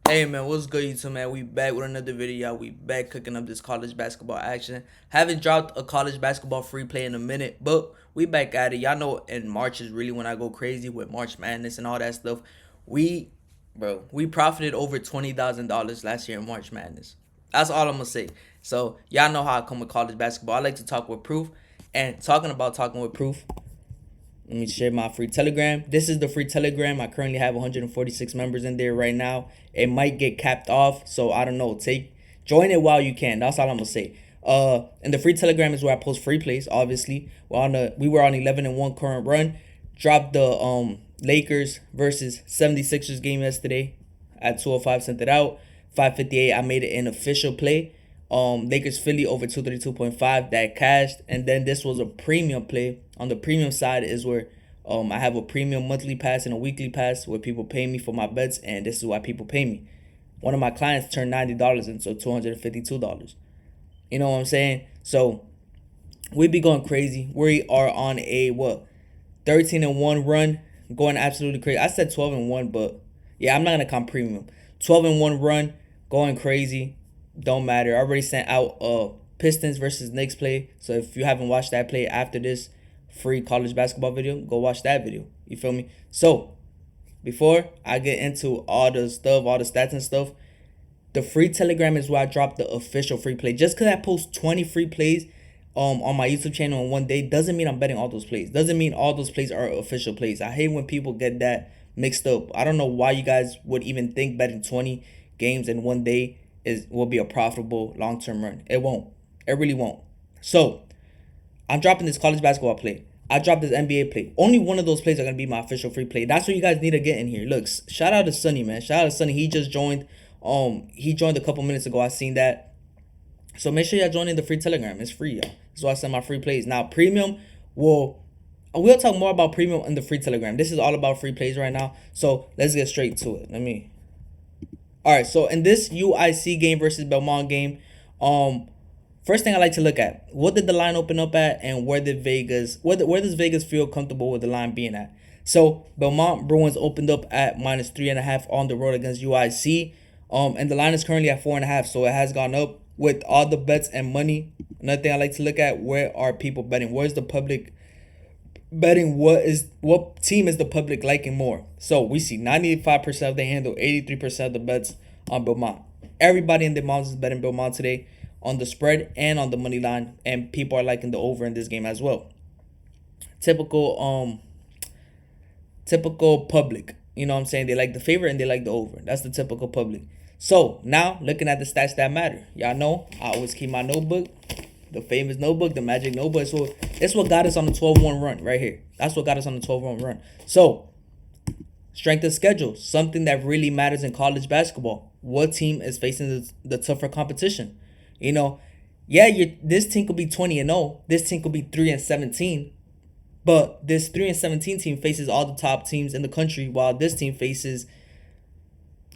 Hey man, what's good YouTube man? We back with another video, y'all. We back cooking up this college basketball action. Haven't dropped a college basketball free play in a minute, but we back at it. Y'all know in March is really when I go crazy with March Madness and all that stuff. We we profited over $20,000 last year in March Madness. That's all I'm gonna say. So y'all know how I come with college basketball. I like to talk with proof. And talking about talking with proof, let me share my free Telegram. This is the free Telegram. I currently have 146 members in there right now. It might get capped off, so I don't know. Join it while you can. That's all I'm gonna say. And the free Telegram is where I post free plays. Obviously, we were on 11-1 current run. Dropped the Lakers versus 76ers game yesterday at 2:05. Sent it out. 5:58. I made it an official play. Lakers Philly over 232.5 that cashed, and then this was a premium play. On the premium side is where I have a premium monthly pass and a weekly pass where people pay me for my bets, and this is why people pay me. One of my clients turned $90 into $252. You know what I'm saying? So we be going crazy. We are on a 13-1 run, going absolutely crazy. I said 12-1, but yeah, I'm not gonna count premium. 12-1 run, going crazy. Don't matter. I already sent out Pistons versus Knicks play. So if you haven't watched that play after this free college basketball video, go watch that video. You feel me? So before I get into all the stuff, all the stats and stuff, the free Telegram is where I drop the official free play. Just because I post 20 free plays on my YouTube channel in one day doesn't mean I'm betting all those plays. Doesn't mean all those plays are official plays. I hate when people get that mixed up. I don't know why you guys would even think betting 20 games in one day will be a profitable long-term run. It won't. It really won't. So I'm dropping this college basketball play. I dropped this NBA play. Only one of those plays are gonna be my official free play. That's what you guys need to get in here. Look, shout out to Sonny, man. Shout out to Sonny. He just joined. He joined a couple minutes ago. I seen that. So make sure y'all join in the free Telegram. It's free, y'all. So I send my free plays. Now premium we'll talk more about premium in the free Telegram. This is all about free plays right now. So let's get straight to it. All right, so in this UIC game versus Belmont game, first thing I like to look at, what did the line open up at, and where does Vegas feel comfortable with the line being at? So Belmont Bruins opened up at -3.5 on the road against UIC, and the line is currently at 4.5, so it has gone up with all the bets and money. Another thing I like to look at, where are people betting? Where's the public betting? What team is the public liking more? So we see 95% of the handle, 83% of the bets on Belmont. Everybody in the mountains is betting Belmont today on the spread and on the money line, and people are liking the over in this game as well. Typical typical public. You know what I'm saying? They like the favorite and they like the over. That's the typical public. So now looking at the stats that matter. Y'all know I always keep my notebook, the famous notebook, the magic notebook. So that's what got us on the 12-1 run right here. That's what got us on the 12-1 run. So strength of schedule, something that really matters in college basketball. What team is facing the tougher competition? You know, yeah, this team could be 20-0. This team could be 3-17. But this 3-17 team faces all the top teams in the country, while this team faces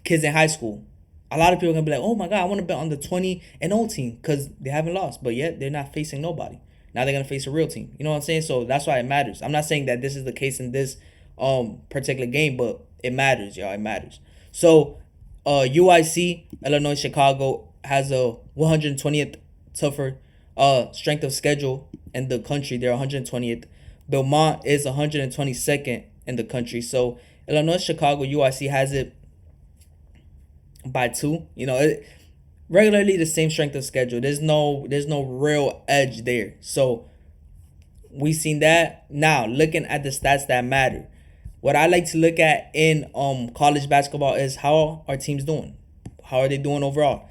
kids in high school. A lot of people are gonna be like, "Oh my God, I want to bet on the 20-0 team because they haven't lost," but yet they're not facing nobody. Now they're gonna face a real team. You know what I'm saying? So that's why it matters. I'm not saying that this is the case in this particular game, but it matters, y'all. It matters. So, UIC Illinois Chicago has a 120th tougher strength of schedule in the country. They're 120th. Belmont is 122nd in the country. So Illinois Chicago UIC has it by 2. Regularly the same strength of schedule. There's no real edge there. So we seen that. Now looking at the stats that matter. What I like to look at in college basketball is how are teams doing? How are they doing overall?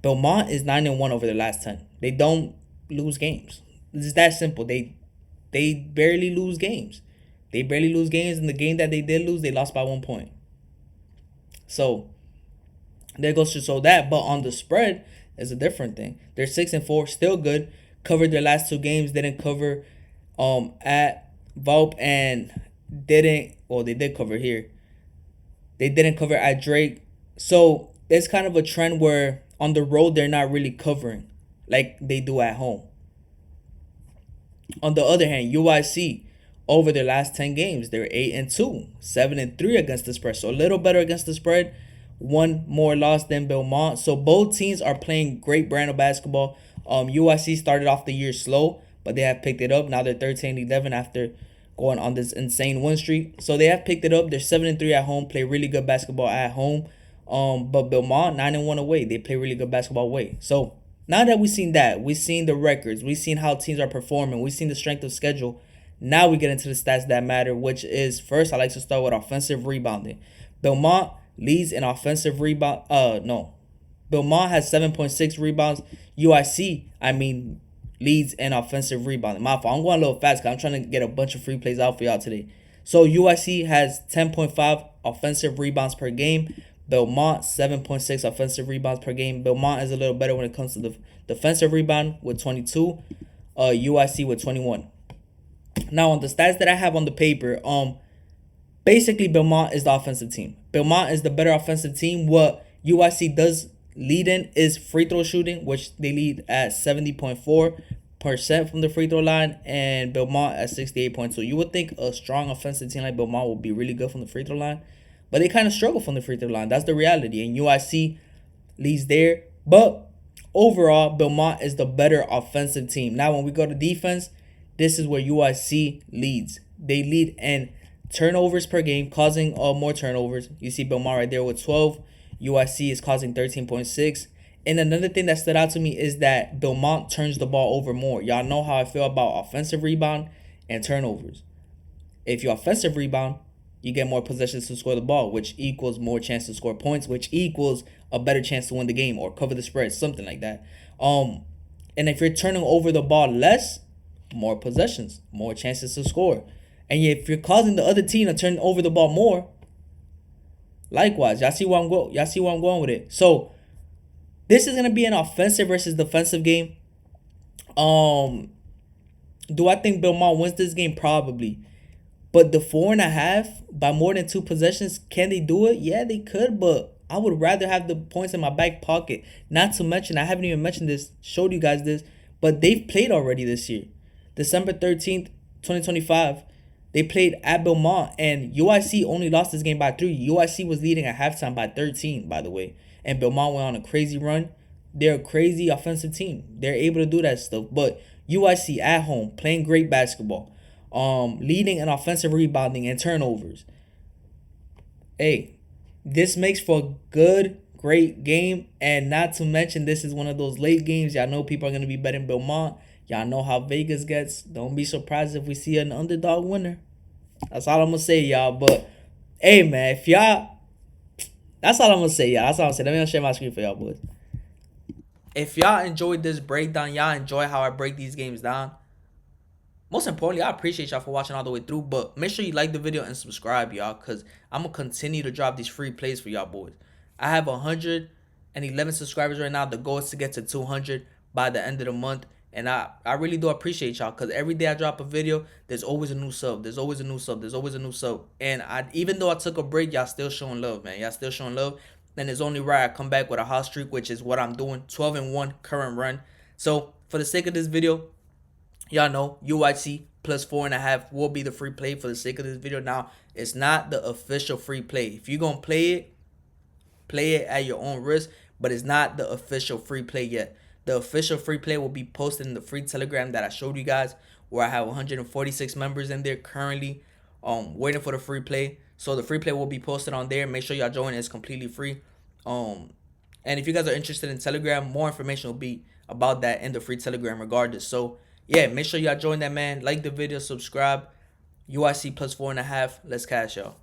Belmont is 9-1 over the last 10. They don't lose games. It's that simple. They barely lose games. They barely lose games. In the game that they did lose, they lost by 1 point. So there goes to show that. But on the spread is a different thing. They're 6-4, still good. Covered their last 2 games. Didn't cover at Volp and didn't. Well, they did cover here. They didn't cover at Drake. So there's kind of a trend where on the road they're not really covering like they do at home. On the other hand, UIC over their last 10 games, they're 8-2, 7-3 against the spread. So a little better against the spread, one more loss than Belmont. So both teams are playing great brand of basketball. UIC started off the year slow, but they have picked it up. Now they're 13-11 after going on this insane win streak. So they have picked it up. They're 7-3 at home, play really good basketball at home. But Belmont 9-1 away. They play really good basketball away. So now that we've seen the records, we've seen how teams are performing, we've seen the strength of schedule. Now we get into the stats that matter, which is first I like to start with offensive rebounding. Belmont leads in offensive rebound. Belmont has 7.6 rebounds. UIC, leads in offensive rebounding. My fault. I'm going a little fast because I'm trying to get a bunch of free plays out for y'all today. So UIC has 10.5 offensive rebounds per game. Belmont 7.6 offensive rebounds per game. Belmont is a little better when it comes to the defensive rebound with 22. UIC with 21. Now on the stats that I have on the paper, basically Belmont is the offensive team. Belmont is the better offensive team. What UIC does lead in is free throw shooting, which they lead at 70.4% from the free throw line, and Belmont at 68.2. You would think a strong offensive team like Belmont would be really good from the free throw line, but they kind of struggle from the free throw line. That's the reality, and UIC leads there. But overall, Belmont is the better offensive team. Now, when we go to defense, this is where UIC leads. They lead in turnovers per game, causing more turnovers. You see Belmont right there with 12. UIC is causing 13.6. And another thing that stood out to me is that Belmont turns the ball over more. Y'all know how I feel about offensive rebound and turnovers. If you offensive rebound, you get more possessions to score the ball, which equals more chance to score points, which equals a better chance to win the game or cover the spread, something like that. And if you're turning over the ball less, more possessions, more chances to score. And if you're causing the other team to turn over the ball more, likewise, y'all see where I'm going with it. So this is gonna be an offensive versus defensive game. Do I think Belmont wins this game? Probably. But the 4.5 by more than 2 possessions, can they do it? Yeah, they could, but I would rather have the points in my back pocket. Not to mention, I haven't even mentioned this, showed you guys this, but they've played already this year. December 13th, 2025, they played at Belmont, and UIC only lost this game by 3. UIC was leading at halftime by 13, by the way, and Belmont went on a crazy run. They're a crazy offensive team. They're able to do that stuff, but UIC at home, playing great basketball, leading in offensive rebounding and turnovers. Hey, this makes for a good, great game, and not to mention this is one of those late games. Y'all know people are going to be betting Belmont. Y'all know how Vegas gets. Don't be surprised if we see an underdog winner. That's all I'm going to say, y'all. But, hey, man, that's all I'm going to say, y'all. That's all I'm saying. Let me share my screen for y'all, boys. If y'all enjoyed this breakdown, y'all enjoy how I break these games down, most importantly, I appreciate y'all for watching all the way through. But make sure you like the video and subscribe, y'all, because I'm going to continue to drop these free plays for y'all, boys. I have 111 subscribers right now. The goal is to get to 200 by the end of the month. And I really do appreciate y'all, because every day I drop a video, there's always a new sub. There's always a new sub. There's always a new sub. And even though I took a break, y'all still showing love, man. Y'all still showing love. And it's only right I come back with a hot streak, which is what I'm doing. 12-1 current run. So for the sake of this video, y'all know UIC plus 4.5 will be the free play for the sake of this video. Now, it's not the official free play. If you're going to play it at your own risk, but it's not the official free play yet. The official free play will be posted in the free Telegram that I showed you guys, where I have 146 members in there currently waiting for the free play. So the free play will be posted on there. Make sure y'all join. It's completely free. And if you guys are interested in Telegram, more information will be about that in the free Telegram regardless. So yeah, make sure y'all join that, man. Like the video, subscribe. UIC plus 4.5. Let's cash, y'all.